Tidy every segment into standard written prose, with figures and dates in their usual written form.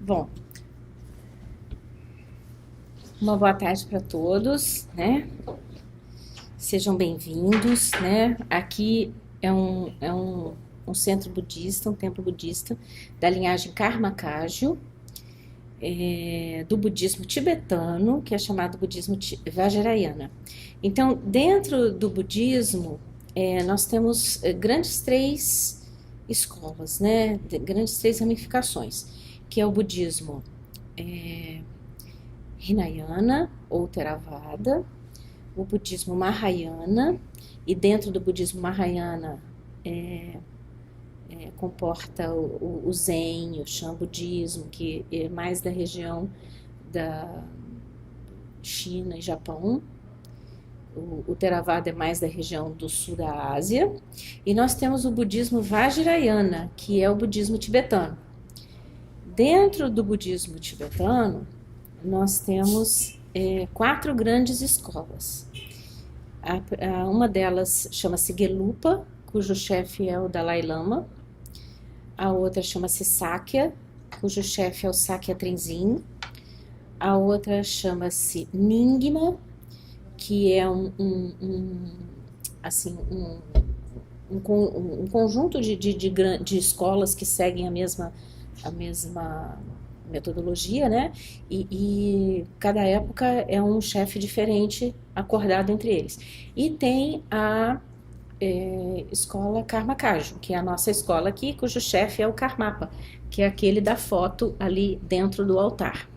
Bom, uma boa tarde para todos, né? Sejam bem-vindos, né? Aqui é um centro budista, um templo budista da linhagem Karma Kagyu, do budismo tibetano, que é chamado budismo Vajrayana. Então, dentro do budismo, nós temos grandes três escolas, né? Grandes três ramificações, que é o budismo Hinayana ou Theravada, o budismo Mahayana, e dentro do budismo Mahayana comporta o Zen, o Shan budismo, que é mais da região da China e Japão. O Theravada é mais da região do sul da Ásia. E nós temos o budismo Vajrayana, que é o budismo tibetano. Dentro do budismo tibetano, nós temos 4 grandes escolas. Uma delas chama-se Gelupa, cujo chefe é o Dalai Lama. A outra chama-se Sakya, cujo chefe é o Sakya Tenzin. A outra chama-se Nyingma, que é um conjunto de escolas que seguem a mesma metodologia, né? E cada época é um chefe diferente acordado entre eles. E tem a escola Karma Kagyu, que é a nossa escola aqui, cujo chefe é o Karmapa, que é aquele da foto ali dentro do altar.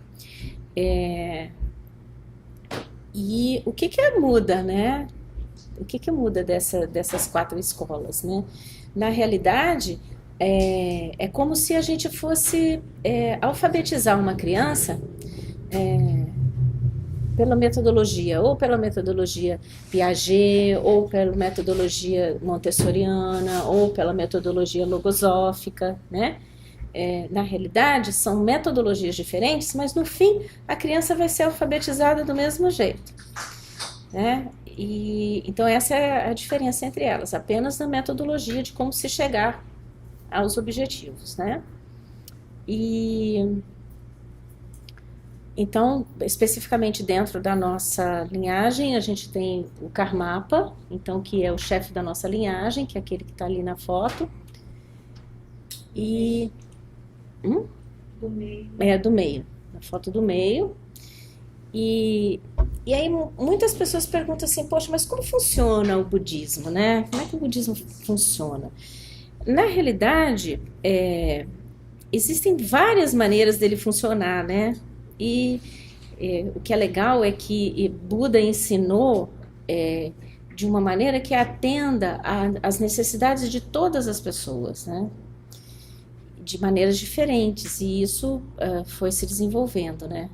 E o que muda, né? O que muda dessas 4 escolas, né? Na realidade, é como se a gente fosse alfabetizar uma criança pela metodologia, ou pela metodologia Piaget, ou pela metodologia montessoriana, ou pela metodologia logosófica, né? Na realidade, são metodologias diferentes, mas no fim a criança vai ser alfabetizada do mesmo jeito, né? Então essa é a diferença entre elas, apenas na metodologia de como se chegar aos objetivos, né? Então, especificamente dentro da nossa linhagem, a gente tem o Karmapa, então, que é o chefe da nossa linhagem, que é aquele que está ali na foto. Do meio. Do meio, na foto do meio. E aí muitas pessoas perguntam assim, poxa, mas como funciona o budismo, né? Como é que o budismo funciona? Na realidade, existem várias maneiras dele funcionar, né? E o que é legal é que Buda ensinou de uma maneira que atenda às necessidades de todas as pessoas, né? De maneiras diferentes, e isso foi se desenvolvendo, né?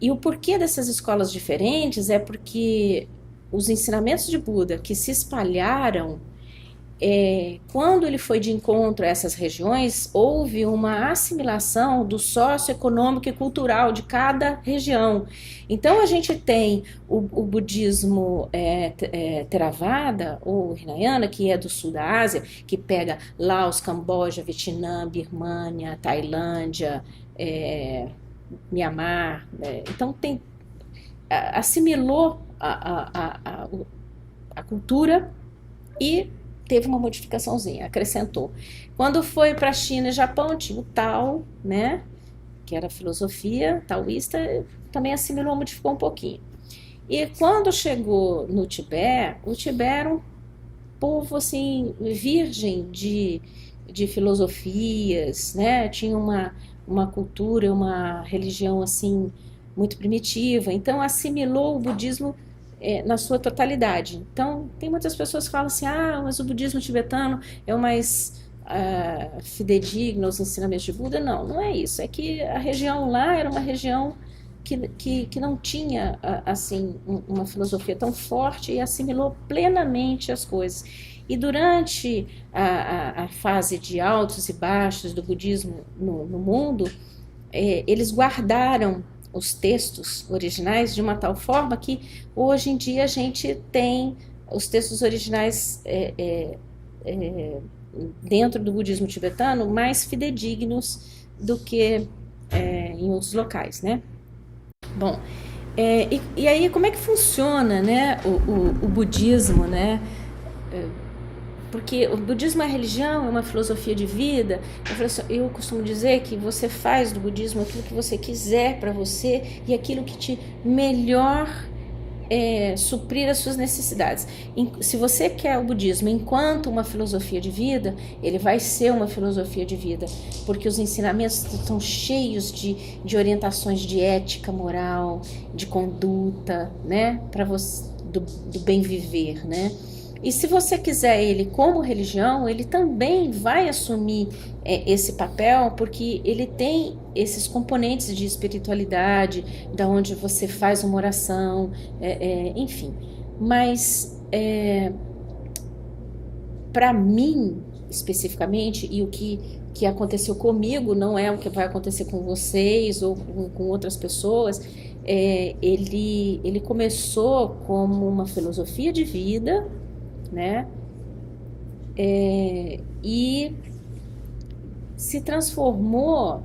E o porquê dessas escolas diferentes é porque os ensinamentos de Buda que se espalharam, quando ele foi de encontro a essas regiões, houve uma assimilação do socioeconômico e cultural de cada região. Então a gente tem o budismo Theravada, ou Hinayana, que é do sul da Ásia, que pega Laos, Camboja, Vietnã, Birmânia, Tailândia, Mianmar. Então assimilou a cultura e teve uma modificaçãozinha, acrescentou. Quando foi para a China e Japão, tinha o Tao, né, que era a filosofia taoísta, também assimilou, modificou um pouquinho. E quando chegou no Tibete, o Tibete era um povo assim, virgem de filosofias, né, tinha uma cultura, uma religião assim, muito primitiva, então assimilou o budismo na sua totalidade. Então, tem muitas pessoas que falam assim, mas o budismo tibetano é o mais fidedigno aos ensinamentos de Buda. Não, não é isso. É que a região lá era uma região que não tinha, assim, uma filosofia tão forte e assimilou plenamente as coisas. E durante a fase de altos e baixos do budismo no mundo, eles guardaram os textos originais de uma tal forma que hoje em dia a gente tem os textos originais dentro do budismo tibetano mais fidedignos do que em outros locais, né? Bom, e aí como é que funciona, né, o budismo, né? Porque o budismo é religião, é uma filosofia de vida. Eu costumo dizer que você faz do budismo aquilo que você quiser para você e aquilo que te melhor suprir as suas necessidades. Se você quer o budismo enquanto uma filosofia de vida, ele vai ser uma filosofia de vida, porque os ensinamentos estão cheios de orientações de ética, moral, de conduta, né, para você do bem viver, né? E se você quiser ele como religião, ele também vai assumir esse papel, porque ele tem esses componentes de espiritualidade, da onde você faz uma oração, enfim. Mas para mim, especificamente, e o que aconteceu comigo não é o que vai acontecer com vocês ou com outras pessoas, ele começou como uma filosofia de vida, né? E se transformou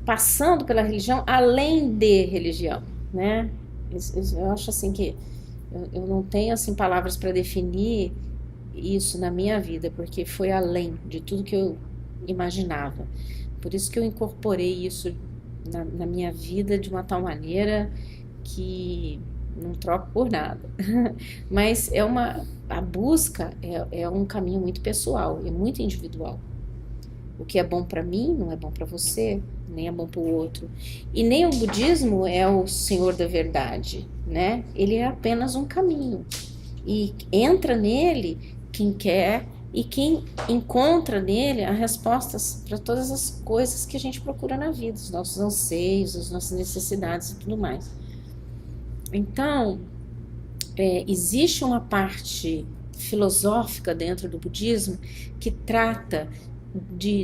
passando pela religião além de religião, né? Eu acho assim que eu não tenho assim palavras para definir isso na minha vida, porque foi além de tudo que eu imaginava. Por isso que eu incorporei isso na minha vida de uma tal maneira que não troco por nada. Mas a busca é um caminho muito pessoal, é muito individual. O que é bom para mim não é bom para você, nem é bom para o outro. E nem o budismo é o senhor da verdade, né? Ele é apenas um caminho. E entra nele quem quer e quem encontra nele as respostas para todas as coisas que a gente procura na vida, os nossos anseios, as nossas necessidades e tudo mais. Então, existe uma parte filosófica dentro do budismo que trata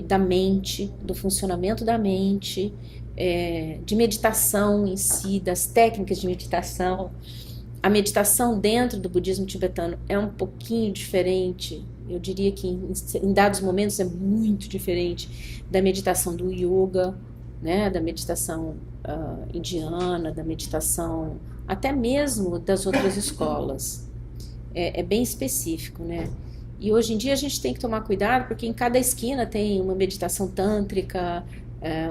da mente, do funcionamento da mente, de meditação em si, das técnicas de meditação. A meditação dentro do budismo tibetano é um pouquinho diferente, eu diria que em dados momentos é muito diferente da meditação do yoga, né, da meditação indiana, da meditação até mesmo das outras escolas. É bem específico, né? E hoje em dia a gente tem que tomar cuidado, porque em cada esquina tem uma meditação tântrica,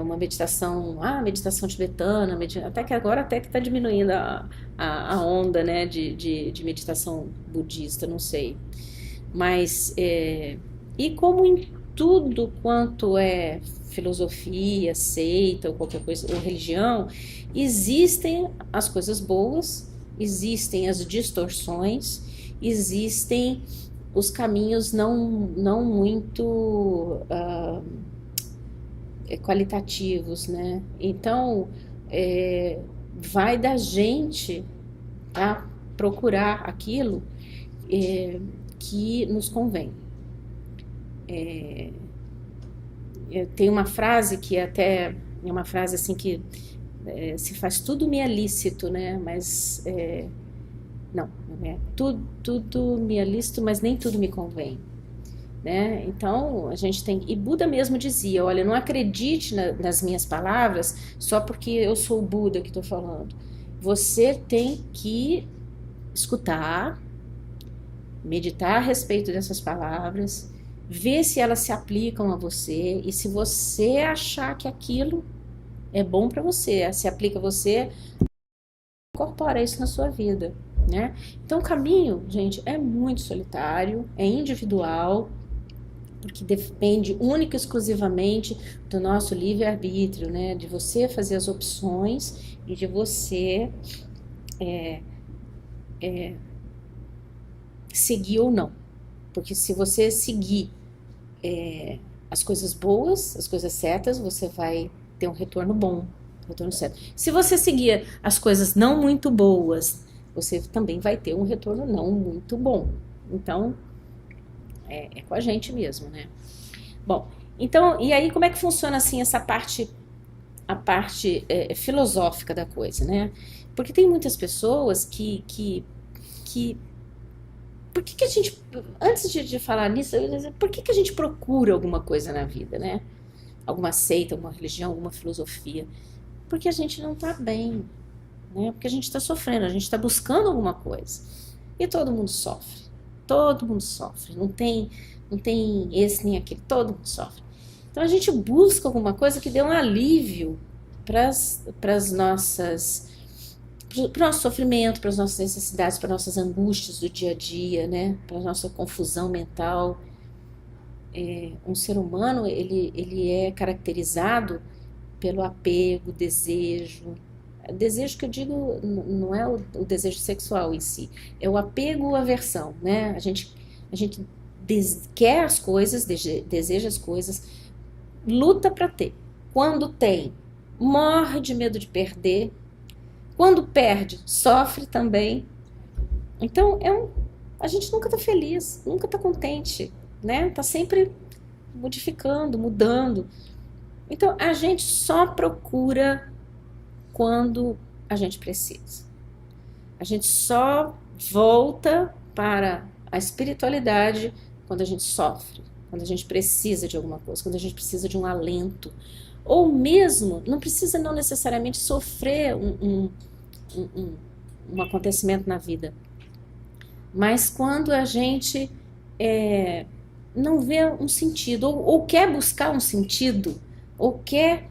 uma meditação tibetana, até que agora até que está diminuindo a onda, né, de meditação budista, não sei. Mas, e como em tudo quanto é filosofia, seita ou qualquer coisa, ou religião, existem as coisas boas, existem as distorções, existem os caminhos não muito qualitativos, né? Então, vai da gente a procurar aquilo que nos convém. Tem uma frase que até é uma frase assim que se faz tudo me é lícito, né? Mas não é tudo me é lícito, mas nem tudo me convém, né? Então a gente tem, e Buda mesmo dizia, olha, não acredite nas minhas palavras só porque eu sou o Buda que estou falando. Você tem que escutar, meditar a respeito dessas palavras, ver se elas se aplicam a você, e se você achar que aquilo é bom para você, se aplica a você, incorpora isso na sua vida, né? Então o caminho, gente, é muito solitário, é individual, porque depende única e exclusivamente do nosso livre-arbítrio, né? De você fazer as opções e de você seguir ou não. Porque se você seguir as coisas boas, as coisas certas, você vai ter um retorno bom, um retorno certo. Se você seguir as coisas não muito boas, você também vai ter um retorno não muito bom. Então, é com a gente mesmo, né? Bom, então, e aí como é que funciona assim essa parte, a parte filosófica da coisa, né? Porque tem muitas pessoas que por que a gente, antes de falar nisso, eu ia dizer, por que a gente procura alguma coisa na vida, né? alguma seita, alguma religião, alguma filosofia, porque a gente não está bem, né? Porque a gente está sofrendo, a gente está buscando alguma coisa. E todo mundo sofre. Todo mundo sofre. Não tem esse nem aquele. Todo mundo sofre. Então a gente busca alguma coisa que dê um alívio para as nossas, para o nosso sofrimento, para as nossas necessidades, para as nossas angústias do dia a dia, né? Para a nossa confusão mental. Um ser humano, ele é caracterizado pelo apego, desejo. Desejo que eu digo não é o desejo sexual em si, é o apego ou aversão, né? A gente quer as coisas, deseja as coisas, luta para ter. Quando tem, morre de medo de perder. Quando perde, sofre também. Então, a gente nunca está feliz, nunca está contente, né? Está sempre modificando, mudando. Então, a gente só procura quando a gente precisa. A gente só volta para a espiritualidade quando a gente sofre, quando a gente precisa de alguma coisa, quando a gente precisa de um alento. Ou mesmo, não precisa não necessariamente sofrer um acontecimento na vida, mas quando a gente não vê um sentido, ou quer buscar um sentido, ou quer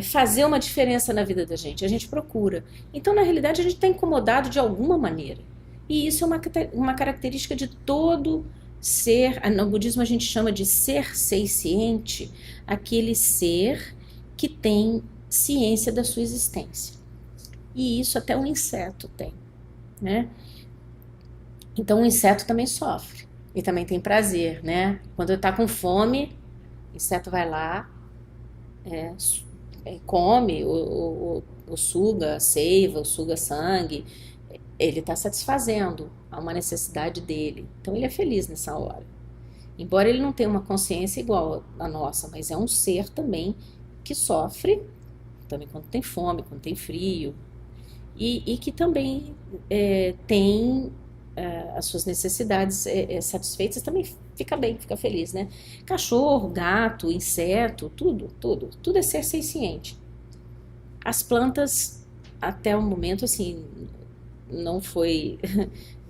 fazer uma diferença na vida da gente, a gente procura. Então, na realidade, a gente está incomodado de alguma maneira. E isso é uma característica de todo ser. No budismo a gente chama de ser seisciente, aquele ser que tem ciência da sua existência. E isso até um inseto tem, né? Então, o inseto também sofre e também tem prazer, né? Quando ele está com fome, o inseto vai lá, come, ou suga seiva, ou suga sangue, ele está satisfazendo a uma necessidade dele. Então ele é feliz nessa hora. Embora ele não tenha uma consciência igual à nossa, mas é um ser também que sofre, também quando tem fome, quando tem frio, e que também tem as suas necessidades satisfeitas, também fica bem, fica feliz, né? Cachorro, gato, inseto, tudo é ser seisciente. As plantas, até o momento, assim, não foi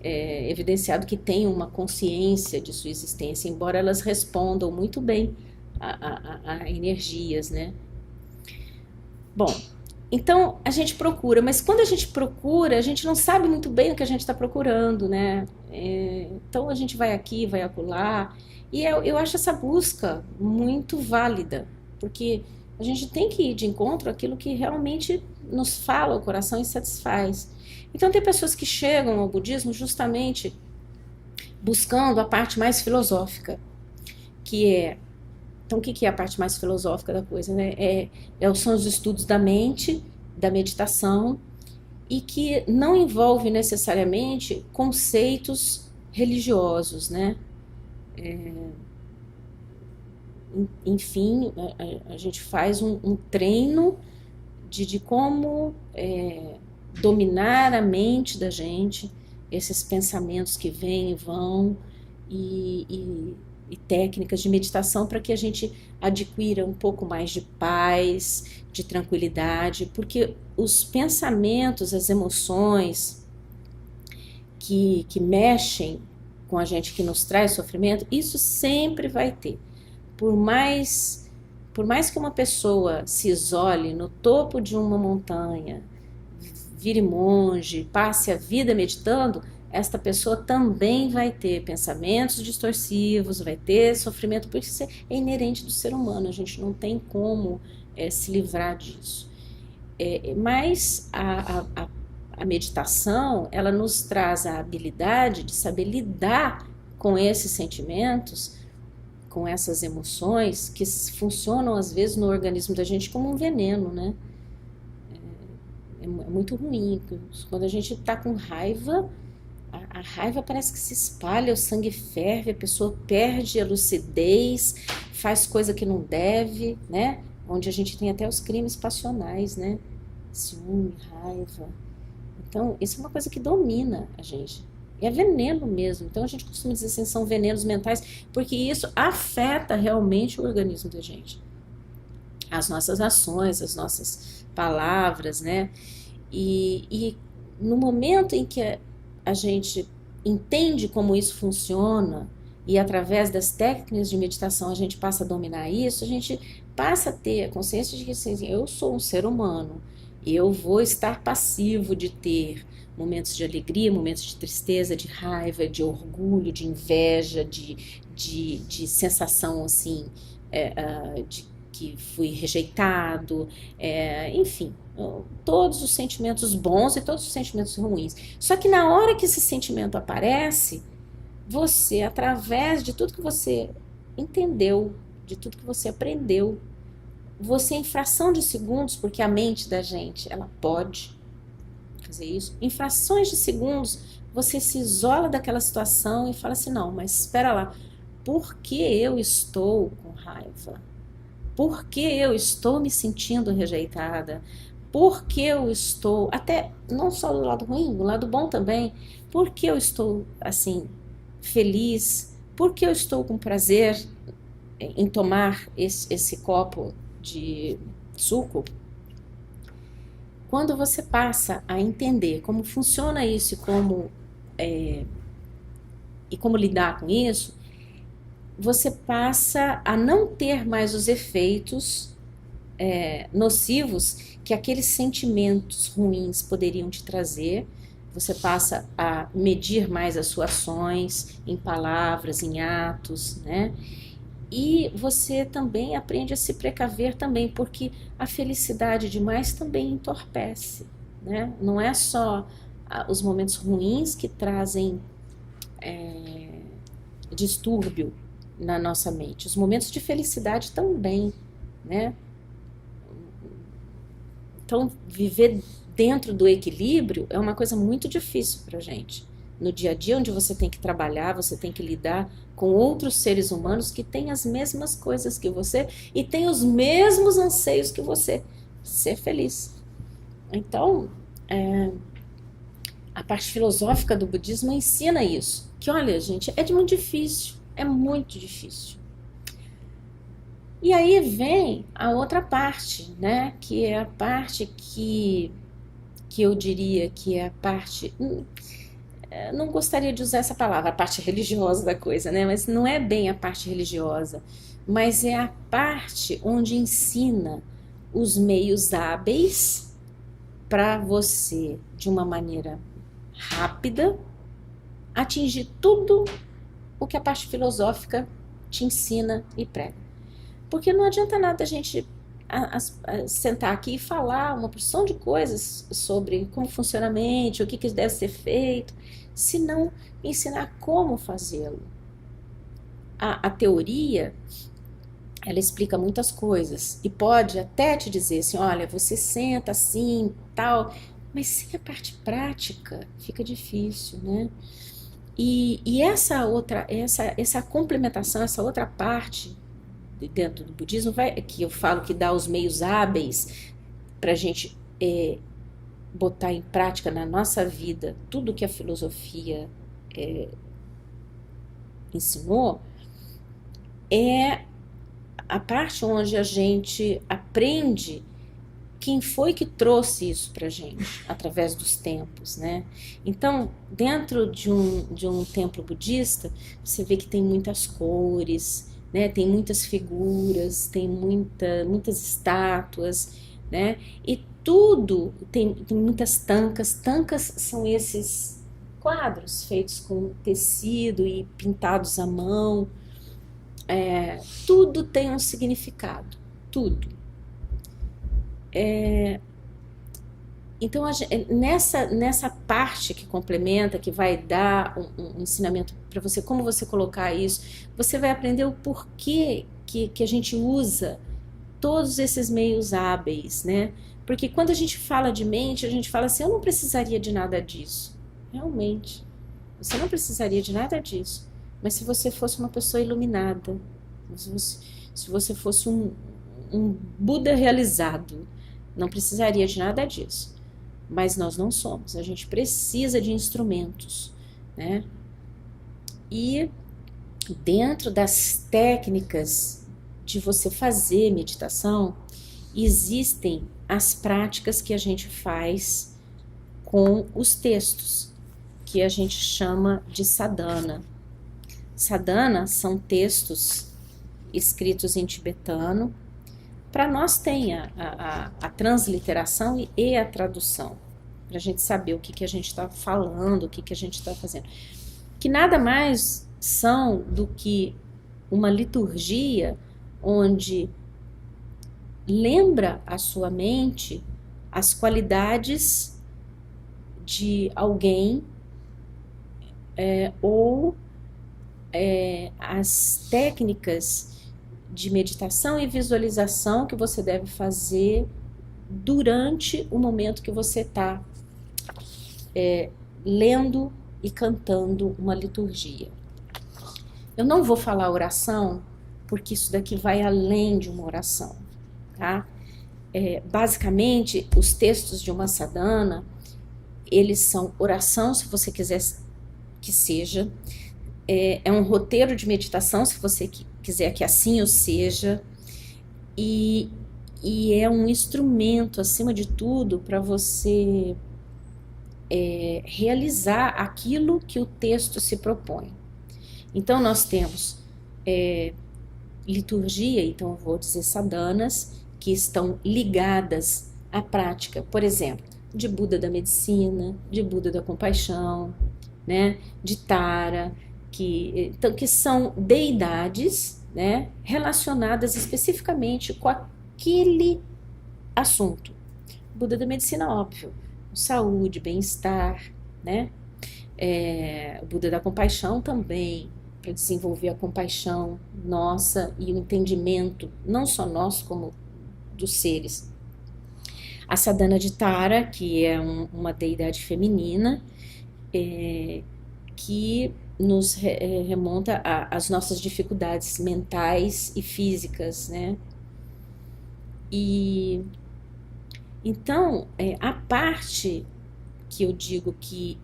evidenciado que tenham uma consciência de sua existência, embora elas respondam muito bem a energias, né? Bom, então a gente procura, mas quando a gente procura, a gente não sabe muito bem o que a gente está procurando, né? Então a gente vai aqui, vai acolá, e eu acho essa busca muito válida, porque a gente tem que ir de encontro àquilo que realmente nos fala o coração e satisfaz. Então tem pessoas que chegam ao budismo justamente buscando a parte mais filosófica, que é... Então, o que é a parte mais filosófica da coisa, né? São os estudos da mente, da meditação, e que não envolve necessariamente conceitos religiosos, né? Enfim, a gente faz um treino de como dominar a mente da gente, esses pensamentos que vêm e vão, e técnicas de meditação para que a gente adquira um pouco mais de paz, de tranquilidade, porque os pensamentos, as emoções que mexem com a gente, que nos traz sofrimento, isso sempre vai ter. Por mais que uma pessoa se isole no topo de uma montanha, vire monge, passe a vida meditando, esta pessoa também vai ter pensamentos distorsivos, vai ter sofrimento, porque isso é inerente do ser humano, a gente não tem como se livrar disso. Mas a meditação, ela nos traz a habilidade de saber lidar com esses sentimentos, com essas emoções, que funcionam às vezes no organismo da gente como um veneno, né? É muito ruim. Quando a gente está com raiva, a raiva parece que se espalha, o sangue ferve, a pessoa perde a lucidez, faz coisa que não deve, né? Onde a gente tem até os crimes passionais, né? Ciúme, raiva. Então, isso é uma coisa que domina a gente. É veneno mesmo. Então a gente costuma dizer assim, são venenos mentais, porque isso afeta realmente o organismo da gente. As nossas ações, as nossas palavras, né? E no momento em que a gente entende como isso funciona, e através das técnicas de meditação a gente passa a dominar isso, a gente passa a ter a consciência de que assim, eu sou um ser humano, eu vou estar passivo de ter momentos de alegria, momentos de tristeza, de raiva, de orgulho, de inveja, de sensação assim, de que fui rejeitado, enfim, todos os sentimentos bons e todos os sentimentos ruins. Só que na hora que esse sentimento aparece, você, através de tudo que você entendeu, de tudo que você aprendeu, você em fração de segundos, porque a mente da gente, ela pode fazer isso, em frações de segundos, você se isola daquela situação e fala assim, não, mas espera lá, por que eu estou com raiva? Por que eu estou me sentindo rejeitada? Por que eu estou, até não só do lado ruim, do lado bom também, por que eu estou assim, feliz? Por que eu estou com prazer em tomar esse copo de suco? Quando você passa a entender como funciona isso e como lidar com isso, você passa a não ter mais os efeitos nocivos que aqueles sentimentos ruins poderiam te trazer. Você passa a medir mais as suas ações em palavras, em atos, né? E você também aprende a se precaver também, porque a felicidade demais também entorpece, né? Não é só os momentos ruins que trazem distúrbio na nossa mente, os momentos de felicidade também, né? Então, viver dentro do equilíbrio é uma coisa muito difícil para a gente. No dia a dia, onde você tem que trabalhar, você tem que lidar com outros seres humanos que têm as mesmas coisas que você e têm os mesmos anseios que você, ser feliz. Então, a parte filosófica do budismo ensina isso, que olha, gente, é muito difícil, é muito difícil. E aí vem a outra parte, né, que é a parte que eu diria que é a parte, não gostaria de usar essa palavra, a parte religiosa da coisa, né, mas não é bem a parte religiosa, mas é a parte onde ensina os meios hábeis para você, de uma maneira rápida, atingir tudo o que a parte filosófica te ensina e prega. Porque não adianta nada a gente sentar aqui e falar uma porção de coisas sobre como funciona a mente, o que deve ser feito, se não ensinar como fazê-lo. A teoria, ela explica muitas coisas e pode até te dizer assim, olha, você senta assim, tal, mas sem a parte prática fica difícil, né? E essa complementação, essa outra parte dentro do budismo, que eu falo que dá os meios hábeis para a gente botar em prática na nossa vida tudo que a filosofia ensinou, é a parte onde a gente aprende quem foi que trouxe isso para a gente, através dos tempos, né? Então, dentro de um templo budista, você vê que tem muitas cores, né? Tem muitas figuras, tem muitas estátuas, né? E tudo, tem muitas tankas. Tankas são esses quadros feitos com tecido e pintados à mão. Tudo tem um significado, tudo. Então, nessa parte que complementa, que vai dar um ensinamento para você, como você colocar isso, você vai aprender o porquê que a gente usa todos esses meios hábeis, né? Porque quando a gente fala de mente, a gente fala assim, eu não precisaria de nada disso. Realmente, você não precisaria de nada disso. Mas se você fosse uma pessoa iluminada, se você fosse um Buda realizado, não precisaria de nada disso. Mas nós não somos, a gente precisa de instrumentos né? E dentro das técnicas de você fazer meditação, existem as práticas que a gente faz com os textos, que a gente chama de sadhana. Sadhana são textos escritos em tibetano. Para nós tem a transliteração e a tradução, para a gente saber o que a gente está falando, o que a gente está fazendo. Que nada mais são do que uma liturgia onde lembra a sua mente as qualidades de alguém ou as técnicas de meditação e visualização que você deve fazer durante o momento que você está lendo e cantando uma liturgia. Eu não vou falar oração, porque isso daqui vai além de uma oração, tá? Basicamente, os textos de uma sadhana, eles são oração, se você quiser que seja, é um roteiro de meditação, se você quiser que assim o seja, e é um instrumento, acima de tudo, para você realizar aquilo que o texto se propõe. Então, nós temos liturgia, então eu vou dizer sadhanas, que estão ligadas à prática, por exemplo, de Buda da medicina, de Buda da compaixão, né, de Tara, que são deidades, né, relacionadas especificamente com aquele assunto. Buda da medicina, óbvio, saúde, bem-estar, né? O Buda da compaixão também, para desenvolver a compaixão nossa e o entendimento, não só nosso, como dos seres. A sadhana de Tara, que é uma deidade feminina, que nos remonta às nossas dificuldades mentais e físicas, né? E então, a parte que eu digo que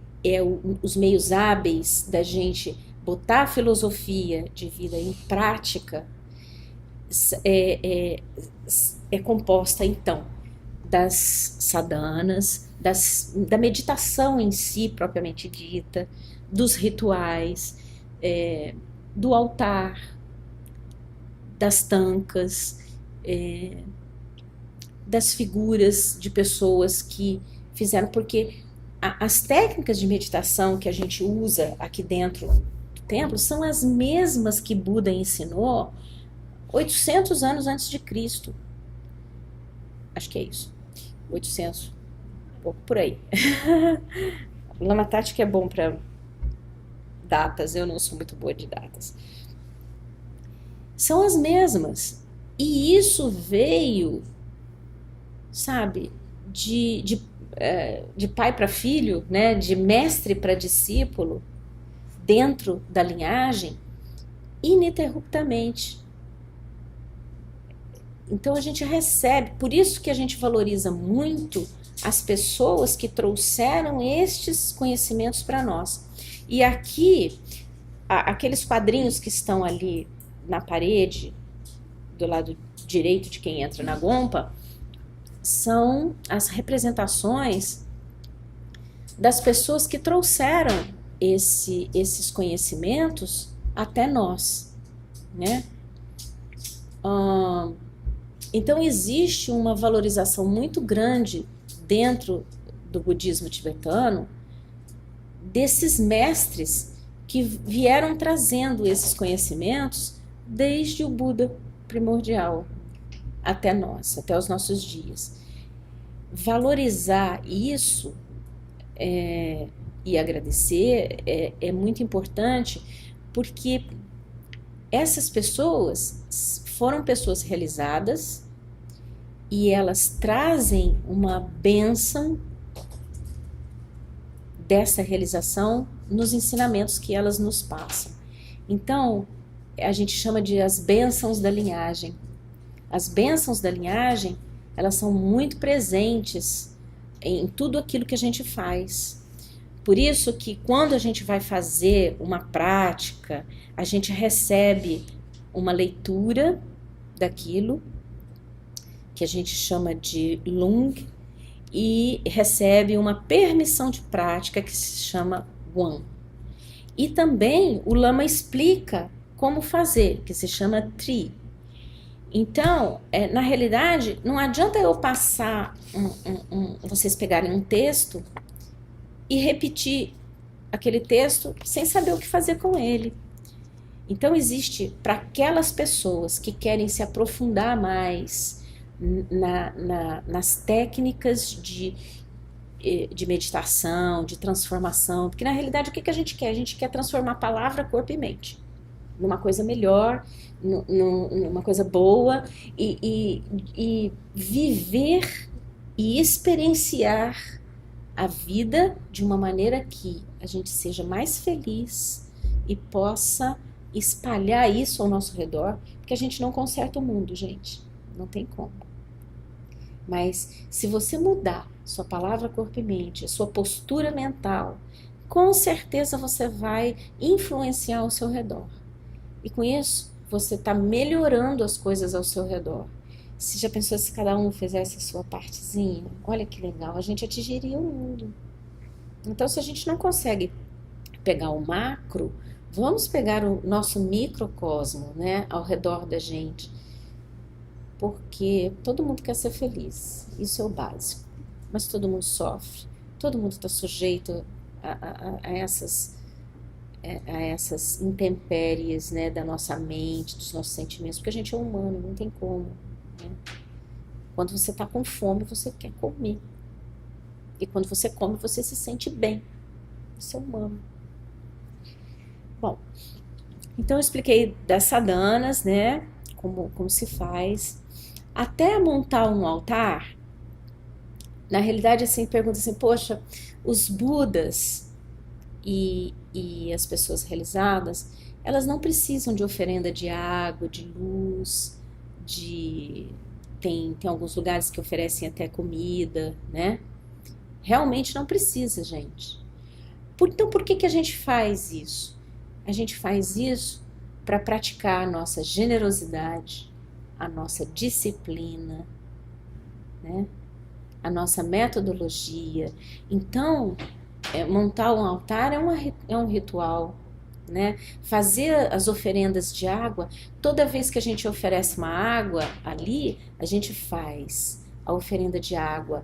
os meios hábeis da gente botar a filosofia de vida em prática é composta, então, das sadhanas, da meditação em si, propriamente dita, dos rituais, do altar, das tankas, das figuras de pessoas que fizeram, porque as técnicas de meditação que a gente usa aqui dentro do templo são as mesmas que Buda ensinou 800 anos antes de Cristo. Acho que é isso. 800, um pouco por aí. O Lama Tático é bom para datas, eu não sou muito boa de datas. São as mesmas. E isso veio, sabe, de pai para filho, né, de mestre para discípulo, dentro da linhagem, ininterruptamente. Então a gente recebe, por isso que a gente valoriza muito as pessoas que trouxeram estes conhecimentos para nós. E aqui, aqueles quadrinhos que estão ali na parede, do lado direito de quem entra na Gompa, são as representações das pessoas que trouxeram esses conhecimentos até nós, né? Então existe uma valorização muito grande dentro do budismo tibetano desses mestres que vieram trazendo esses conhecimentos desde o Buda primordial até nós, até os nossos dias. Valorizar isso e agradecer é muito importante, porque essas pessoas foram pessoas realizadas e elas trazem uma bênção dessa realização nos ensinamentos que elas nos passam. Então, a gente chama de as bênçãos da linhagem. As bênçãos da linhagem, elas são muito presentes em tudo aquilo que a gente faz. Por isso que quando a gente vai fazer uma prática, a gente recebe uma leitura daquilo, que a gente chama de Lung, e recebe uma permissão de prática que se chama Wan. E também o Lama explica como fazer, que se chama Tri. Então, na realidade, não adianta eu passar, vocês pegarem um texto e repetir aquele texto sem saber o que fazer com ele. Então, existe para aquelas pessoas que querem se aprofundar mais nas técnicas de meditação, de transformação, porque na realidade o que a gente quer? A gente quer transformar palavra, corpo e mente numa coisa melhor, numa coisa boa, e viver e experienciar a vida de uma maneira que a gente seja mais feliz e possa espalhar isso ao nosso redor, porque a gente não conserta o mundo, gente, não tem como. Mas se você mudar sua palavra, corpo e mente, a sua postura mental, com certeza você vai influenciar ao seu redor. E com isso, você está melhorando as coisas ao seu redor. Você já pensou se cada um fizesse a sua partezinha? Olha que legal, a gente atingiria o mundo. Então, se a gente não consegue pegar o macro, vamos pegar o nosso microcosmo, né, ao redor da gente. Porque todo mundo quer ser feliz, isso é o básico. Mas todo mundo sofre, todo mundo está sujeito a essas intempéries, né, da nossa mente, dos nossos sentimentos, porque a gente é humano, não tem como. Né? Quando você está com fome, você quer comer. E quando você come, você se sente bem. Isso é humano. Bom, então eu expliquei das sadhanas, né, como se faz. Até montar um altar, na realidade, assim, pergunta assim, poxa, os Budas e as pessoas realizadas, elas não precisam de oferenda de água, de luz, tem alguns lugares que oferecem até comida, né? Realmente não precisa, gente. Então, por que a gente faz isso? A gente faz isso para praticar a nossa generosidade, a nossa disciplina, né? A nossa metodologia. Então, montar um altar é um ritual, né? Fazer as oferendas de água, toda vez que a gente oferece uma água ali, a gente faz a oferenda de água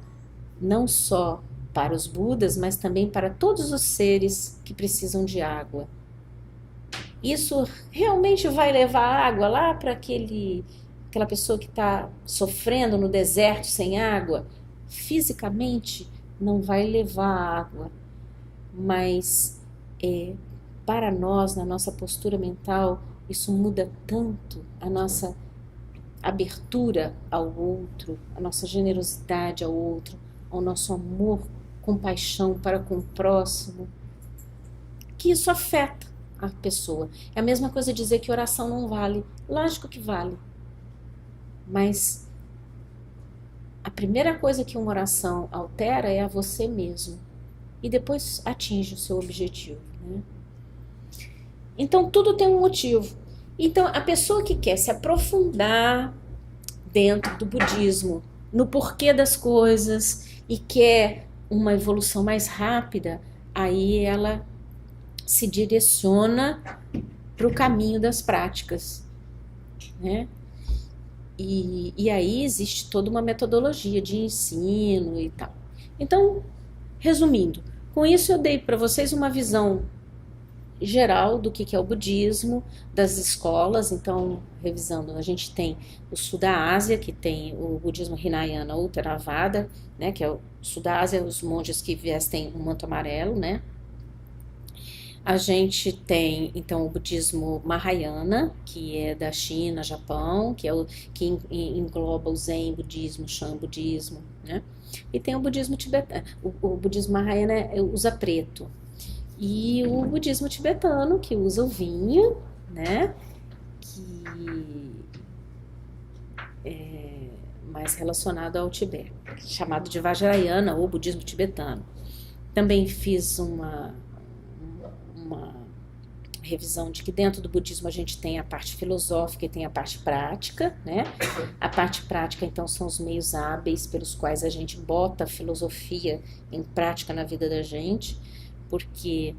não só para os Budas, mas também para todos os seres que precisam de água. Isso realmente vai levar água lá para aquela pessoa que está sofrendo no deserto sem água? Fisicamente não vai levar água, mas para nós, na nossa postura mental, isso muda tanto a nossa abertura ao outro, a nossa generosidade ao outro, ao nosso amor, compaixão para com o próximo, que isso afeta a pessoa. É a mesma coisa dizer que oração não vale. Lógico que vale. Mas a primeira coisa que uma oração altera é a você mesmo. E depois atinge o seu objetivo. Né? Então tudo tem um motivo. Então a pessoa que quer se aprofundar dentro do budismo, no porquê das coisas e quer uma evolução mais rápida, aí ela se direciona para o caminho das práticas, né? E aí existe toda uma metodologia de ensino e tal. Então, resumindo, com isso eu dei para vocês uma visão geral do que é o budismo, das escolas. Então, revisando, a gente tem o sul da Ásia, que tem o budismo Hinayana ou Theravada, né, que é o sul da Ásia, os monges que vestem um manto amarelo, né? A gente tem, então, o budismo Mahayana, que é da China, Japão, que engloba o Zen budismo, o Shan budismo, né? E tem o budismo tibetano. O budismo Mahayana usa preto. E o budismo tibetano, que usa o vinho, né? Que é mais relacionado ao Tibete, chamado de Vajrayana ou budismo tibetano. Também fiz uma revisão de que dentro do budismo a gente tem a parte filosófica e tem a parte prática, né? A parte prática, então, são os meios hábeis pelos quais a gente bota a filosofia em prática na vida da gente, porque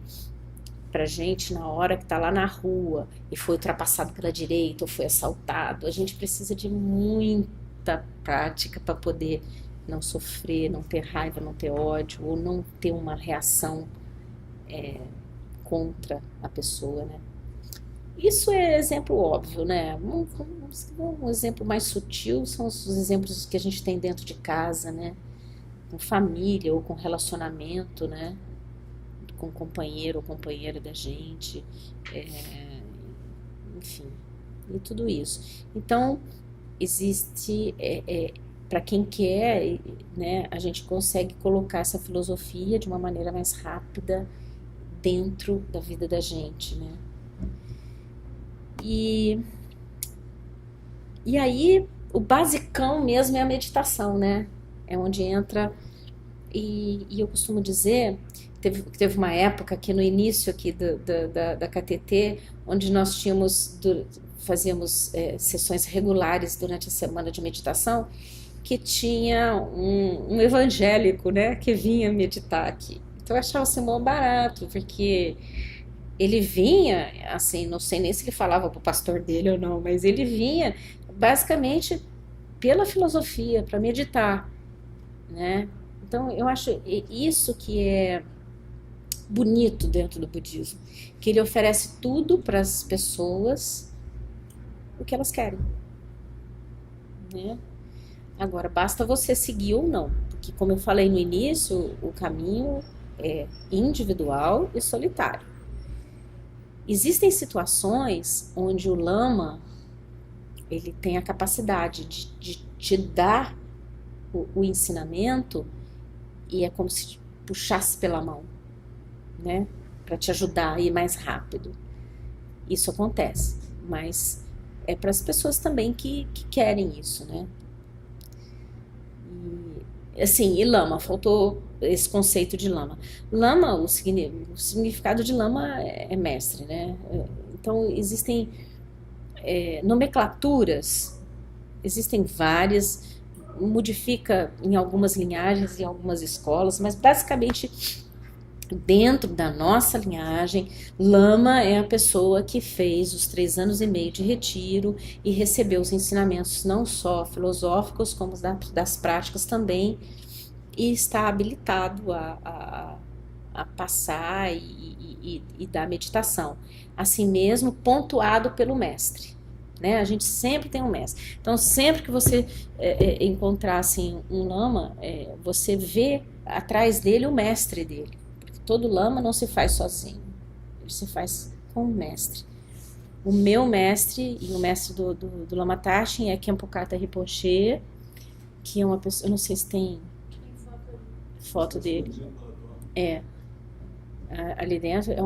pra gente, na hora que tá lá na rua e foi ultrapassado pela direita ou foi assaltado, a gente precisa de muita prática para poder não sofrer, não ter raiva, não ter ódio, ou não ter uma reação contra a pessoa, né? Isso é exemplo óbvio, né? Um exemplo mais sutil são os exemplos que a gente tem dentro de casa, né? Com família ou com relacionamento, né? Com o companheiro ou companheira da gente, enfim, e tudo isso. Então, existe, para quem quer, né, a gente consegue colocar essa filosofia de uma maneira mais rápida dentro da vida da gente, né? E aí, o basicão mesmo é a meditação, né? É onde entra, e eu costumo dizer, teve uma época aqui no início aqui da KTT, onde nós fazíamos sessões regulares durante a semana de meditação, que tinha um evangélico, né, que vinha meditar aqui. Então eu achava assim, mó barato, porque ele vinha, assim, não sei nem se ele falava para o pastor dele ou não, mas ele vinha basicamente pela filosofia, para meditar, né? Então eu acho isso que é bonito dentro do budismo, que ele oferece tudo para as pessoas o que elas querem, né? Agora, basta você seguir ou não, porque como eu falei no início, o caminho é individual e solitário. Existem situações onde o lama ele tem a capacidade de te dar o ensinamento e é como se puxasse pela mão, né? Para te ajudar a ir mais rápido. Isso acontece, mas é para as pessoas também que querem isso, né? E, assim, e lama, faltou esse conceito de lama. Lama, o significado de lama é mestre, né? Então, existem nomenclaturas, existem várias, modifica em algumas linhagens, em algumas escolas, mas basicamente dentro da nossa linhagem, lama é a pessoa que fez os 3 anos e meio de retiro e recebeu os ensinamentos não só filosóficos, como das práticas também, e está habilitado a passar e dar meditação. Assim mesmo, pontuado pelo mestre. Né? A gente sempre tem um mestre. Então, sempre que você encontrar assim, um lama, você vê atrás dele o mestre dele. Porque todo lama não se faz sozinho. Ele se faz com o mestre. O meu mestre e o mestre do Lama Tashi é Khenpo Karthar Rinpoche, que é uma pessoa, eu não sei se tem foto dele. Ali dentro é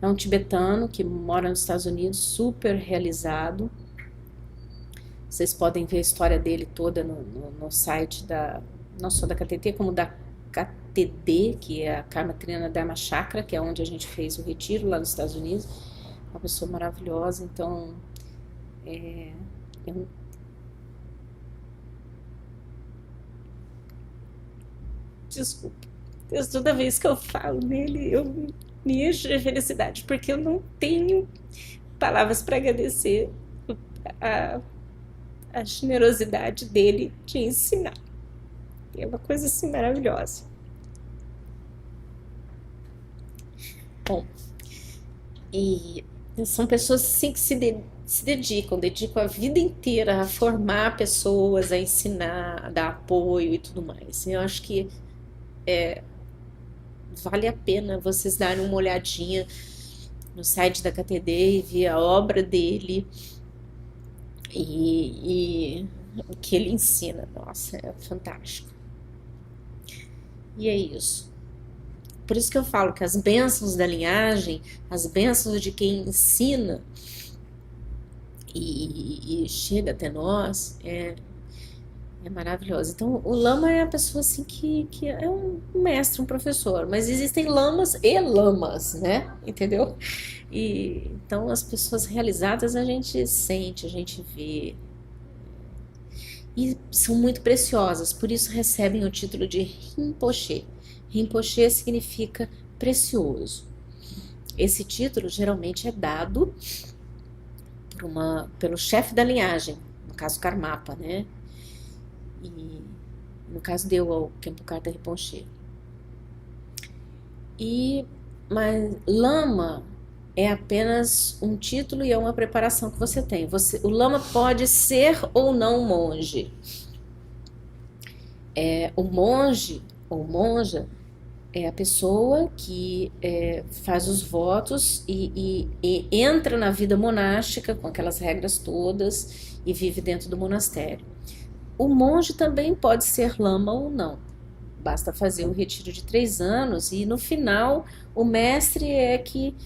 um tibetano que mora nos Estados Unidos, super realizado. Vocês podem ver a história dele toda no site não só da KTT, como da KTD, que é a Karma Trina Dharma Chakra, que é onde a gente fez o retiro lá nos Estados Unidos. Uma pessoa maravilhosa, então desculpa, toda vez que eu falo nele, eu me encho de felicidade, porque eu não tenho palavras para agradecer a generosidade dele de ensinar. É uma coisa assim maravilhosa. Bom, e são pessoas assim que se dedicam a vida inteira a formar pessoas, a ensinar, a dar apoio e tudo mais. Eu acho que vale a pena vocês darem uma olhadinha no site da KTD e ver a obra dele e o que ele ensina. Nossa, é fantástico. E é isso. Por isso que eu falo que as bênçãos da linhagem, as bênçãos de quem ensina e chega até nós, É maravilhosa. Então, o lama é a pessoa assim que é um mestre, um professor, mas existem lamas e lamas, né? Entendeu? E então as pessoas realizadas a gente sente, a gente vê e são muito preciosas, por isso recebem o título de Rinpoche. Rinpoche significa precioso. Esse título geralmente é dado pelo chefe da linhagem, no caso Karmapa, né? E no caso deu ao Khenpo Karthar Rinpoche. Mas lama é apenas um título e é uma preparação que você tem. O lama pode ser ou não monge. O monge ou monja é a pessoa que faz os votos e entra na vida monástica com aquelas regras todas e vive dentro do monastério. O monge também pode ser lama ou não. Basta fazer o retiro de 3 anos e no final o mestre é que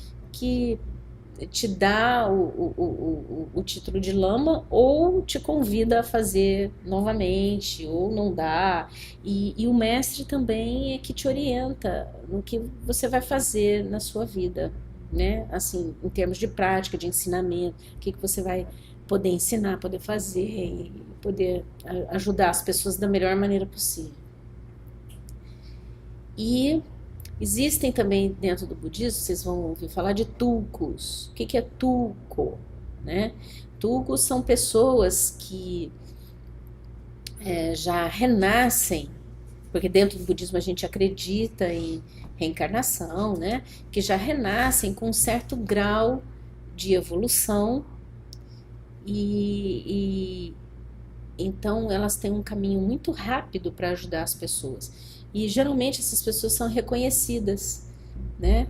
te dá o título de lama ou te convida a fazer novamente ou não dá. E o mestre também é que te orienta no que você vai fazer na sua vida, né? Assim, em termos de prática, de ensinamento, o que você vai poder ensinar, poder fazer e poder ajudar as pessoas da melhor maneira possível. E existem também dentro do budismo, vocês vão ouvir falar de tulkus. O que é tulku? Né? Tulkus são pessoas que já renascem, porque dentro do budismo a gente acredita em reencarnação, né? Que já renascem com um certo grau de evolução e então elas têm um caminho muito rápido para ajudar as pessoas. E geralmente essas pessoas são reconhecidas, né?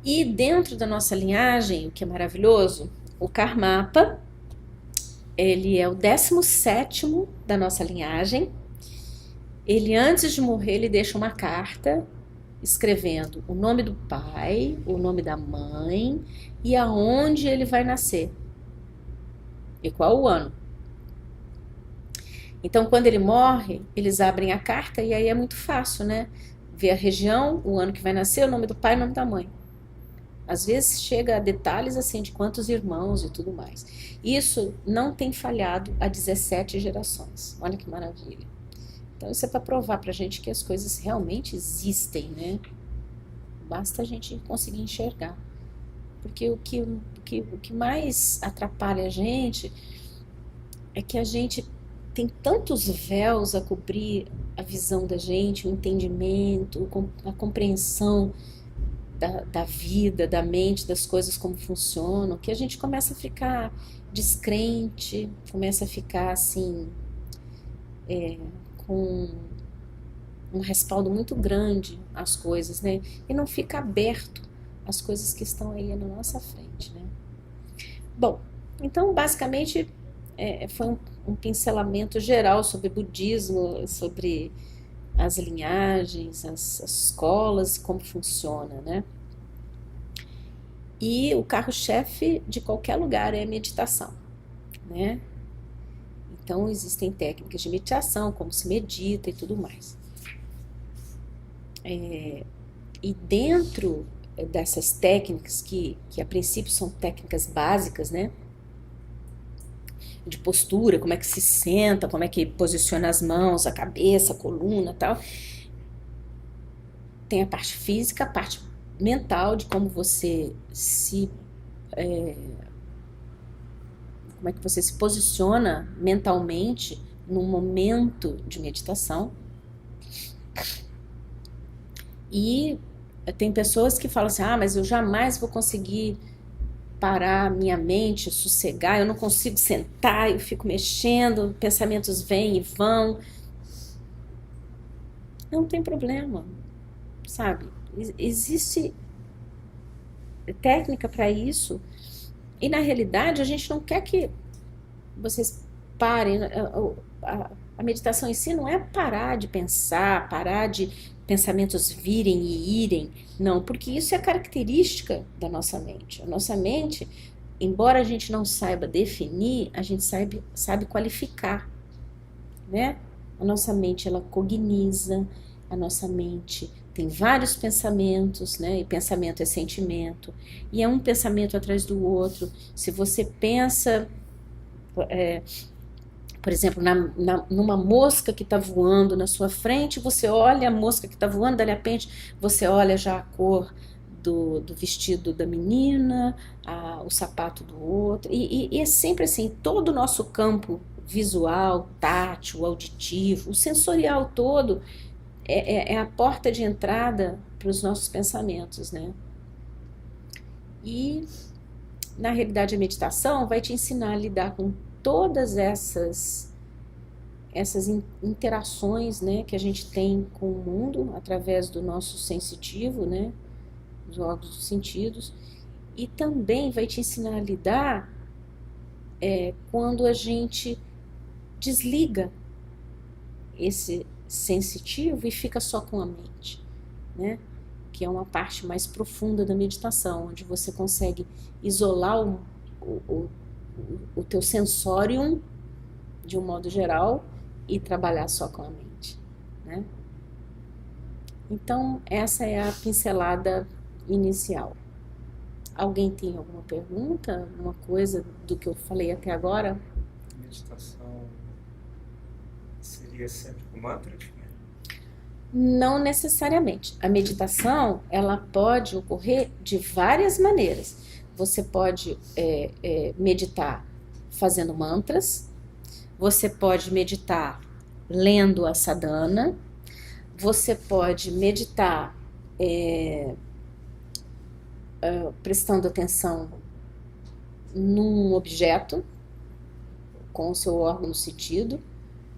E dentro da nossa linhagem, o que é maravilhoso, o Karmapa, ele é o 17º da nossa linhagem. Ele, antes de morrer, ele deixa uma carta escrevendo o nome do pai, o nome da mãe e aonde ele vai nascer. E qual o ano. Então, quando ele morre, eles abrem a carta e aí é muito fácil, né? Ver a região, o ano que vai nascer, o nome do pai e o nome da mãe. Às vezes chega a detalhes assim de quantos irmãos e tudo mais. Isso não tem falhado há 17 gerações. Olha que maravilha. Então, isso é para provar para a gente que as coisas realmente existem, né? Basta a gente conseguir enxergar. Porque o que mais atrapalha a gente é que a gente tem tantos véus a cobrir a visão da gente, o entendimento, a compreensão da vida, da mente, das coisas como funcionam, que a gente começa a ficar descrente, começa a ficar assim, com um respaldo muito grande às coisas, né? E não fica aberto às coisas que estão aí na nossa frente, né? Bom, então basicamente foi um pincelamento geral sobre budismo, sobre as linhagens, as escolas, como funciona, né? E o carro-chefe de qualquer lugar é a meditação, né? Então existem técnicas de meditação, como se medita e tudo mais. E dentro dessas técnicas, que a princípio são técnicas básicas, né? De postura, como é que se senta, como é que posiciona as mãos, a cabeça, a coluna e tal. Tem a parte física, a parte mental, de como você como é que você se posiciona mentalmente num momento de meditação. E tem pessoas que falam assim, mas eu jamais vou conseguir parar minha mente, sossegar, eu não consigo sentar, eu fico mexendo, pensamentos vêm e vão. Não tem problema, sabe? Existe técnica para isso e na realidade a gente não quer que vocês parem. A meditação em si não é parar de pensar, parar de pensamentos virem e irem, não, porque isso é característica da nossa mente. A nossa mente, embora a gente não saiba definir, a gente sabe qualificar. né? A nossa mente, ela cogniza, a nossa mente tem vários pensamentos, né? E pensamento é sentimento, e é um pensamento atrás do outro. Se você pensa, por exemplo, numa mosca que está voando na sua frente, você olha a mosca que está voando, de repente você olha já a cor do vestido da menina, o sapato do outro, e é sempre assim, todo o nosso campo visual, tátil, auditivo, o sensorial todo é a porta de entrada para os nossos pensamentos, né? E na realidade a meditação vai te ensinar a lidar com todas essas interações, né, que a gente tem com o mundo através do nosso sensitivo, né, dos órgãos dos sentidos, e também vai te ensinar a lidar quando a gente desliga esse sensitivo e fica só com a mente, né, que é uma parte mais profunda da meditação, onde você consegue isolar o teu sensorium de um modo geral e trabalhar só com a mente, né? Então, essa é a pincelada inicial. Alguém tem alguma pergunta? Alguma coisa do que eu falei até agora? Meditação seria sempre com mantra? Não necessariamente. A meditação, ela pode ocorrer de várias maneiras. Você pode meditar fazendo mantras, você pode meditar lendo a sadhana, você pode meditar prestando atenção num objeto com o seu órgão sentido,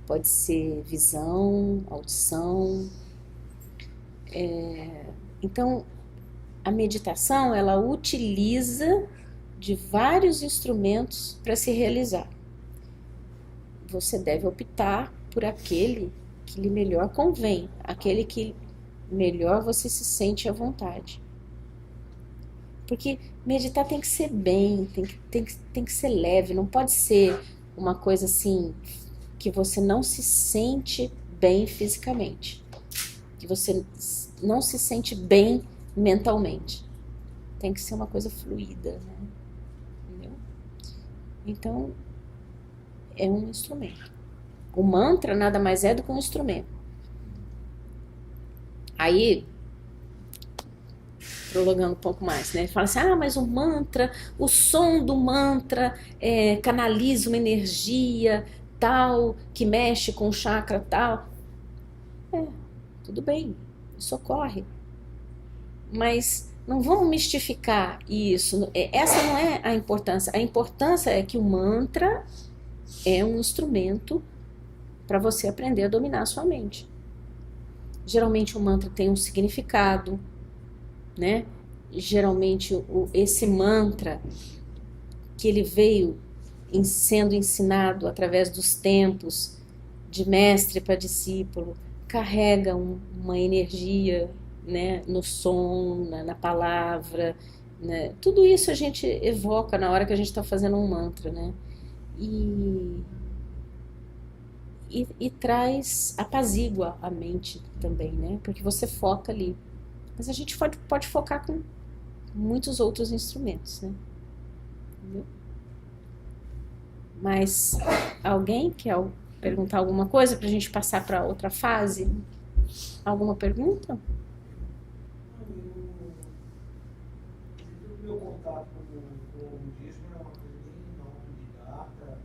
pode ser visão, audição. Então, a meditação, ela utiliza de vários instrumentos para se realizar. Você deve optar por aquele que lhe melhor convém, aquele que melhor você se sente à vontade. Porque meditar tem que ser bem, tem que ser leve, não pode ser uma coisa assim que você não se sente bem fisicamente, que você não se sente bem mentalmente. Tem que ser uma coisa fluida, né? Entendeu? Então, é um instrumento. O mantra nada mais é do que um instrumento. Aí, prolongando um pouco mais, né? Ele fala assim, mas o mantra, o som do mantra canaliza uma energia tal, que mexe com o chakra tal. Tudo bem, isso ocorre. Mas não vamos mistificar isso. Essa não é a importância. A importância é que o mantra é um instrumento para você aprender a dominar a sua mente. Geralmente o mantra tem um significado, né? Geralmente esse mantra que ele veio sendo ensinado através dos tempos, de mestre para discípulo, carrega uma energia, né, no som, na palavra, né? Tudo isso a gente evoca na hora que a gente está fazendo um mantra, né? E traz, apazigua a mente também, né? Porque você foca ali. Mas a gente pode focar com muitos outros instrumentos, né? Entendeu? Mas alguém quer perguntar alguma coisa para a gente passar para outra fase? Alguma pergunta? O meu contato com o budismo é uma coisa bem nova, de data.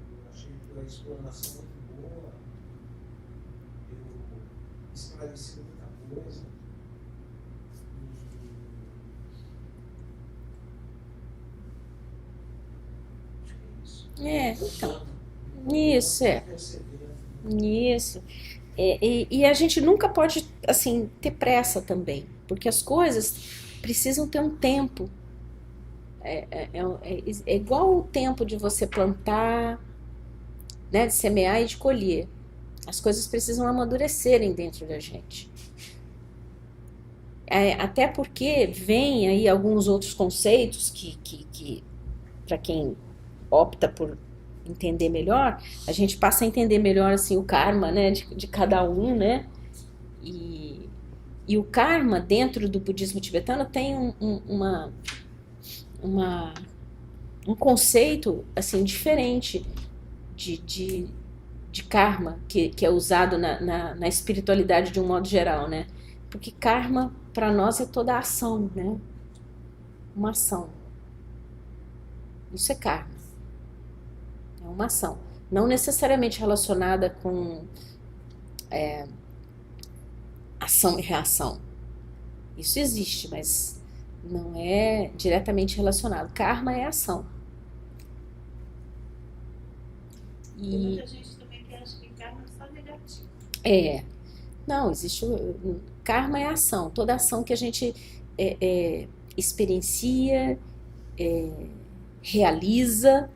Eu achei a explanação muito boa. Eu esclareci muita coisa. Acho que é isso. Então. Isso. E a gente nunca pode, assim, ter pressa também, porque as coisas precisam ter um tempo. É igual o tempo de você plantar, né, de semear e de colher. As coisas precisam amadurecerem dentro da gente. Até porque vem aí alguns outros conceitos que para quem opta por entender melhor, a gente passa a entender melhor assim o karma, né, de cada um, né? E o karma dentro do budismo tibetano tem um conceito assim diferente de karma que é usado na espiritualidade de um modo geral, né? Porque karma para nós é toda a ação, né? Uma ação. Isso é karma. É uma ação. Não necessariamente relacionada com ação e reação. Isso existe, mas não é diretamente relacionado. Karma é ação. Tem muita gente também que acha que karma é só negativo. Não, existe. Karma é ação. Toda ação que a gente experiencia, realiza,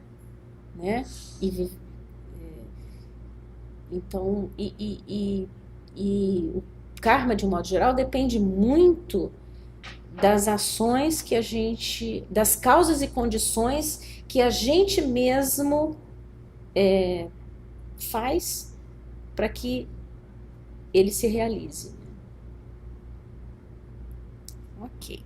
né? Então, o karma, de um modo geral, depende muito das ações que a gente, das causas e condições que a gente mesmo faz para que ele se realize. Ok.